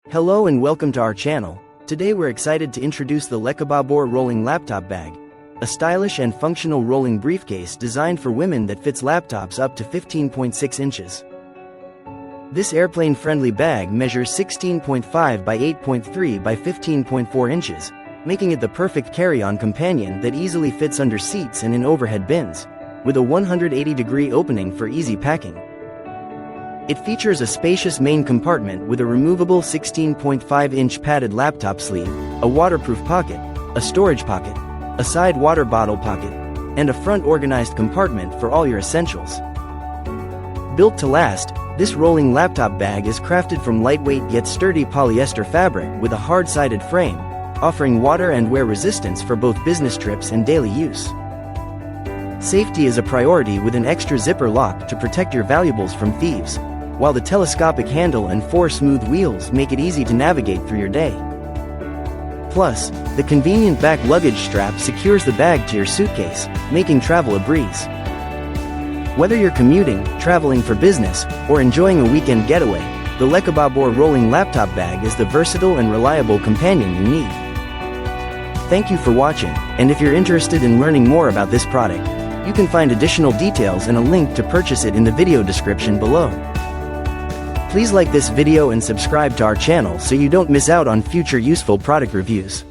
Hello and welcome to our channel. Today we're excited to introduce the Lekebobor Rolling Laptop Bag, a stylish and functional rolling briefcase designed for women that fits laptops up to 15.6 inches. This airplane-friendly bag measures 16.5 by 8.3 by 15.4 inches, making it the perfect carry-on companion that easily fits under seats and in overhead bins, with a 180-degree opening for easy packing. It features a spacious main compartment with a removable 16.5-inch padded laptop sleeve, a waterproof pocket, a storage pocket, a side water bottle pocket, and a front organized compartment for all your essentials. Built to last, this rolling laptop bag is crafted from lightweight yet sturdy polyester fabric with a hard-sided frame, offering water and wear resistance for both business trips and daily use. Safety is a priority with an extra zipper lock to protect your valuables from thieves, while the telescopic handle and 4 smooth wheels make it easy to navigate through your day. Plus, the convenient back luggage strap secures the bag to your suitcase, making travel a breeze. Whether you're commuting, traveling for business, or enjoying a weekend getaway, the Lekebobor Rolling Laptop Bag is the versatile and reliable companion you need. Thank you for watching, and if you're interested in learning more about this product, you can find additional details and a link to purchase it in the video description below. Please like this video and subscribe to our channel so you don't miss out on future useful product reviews.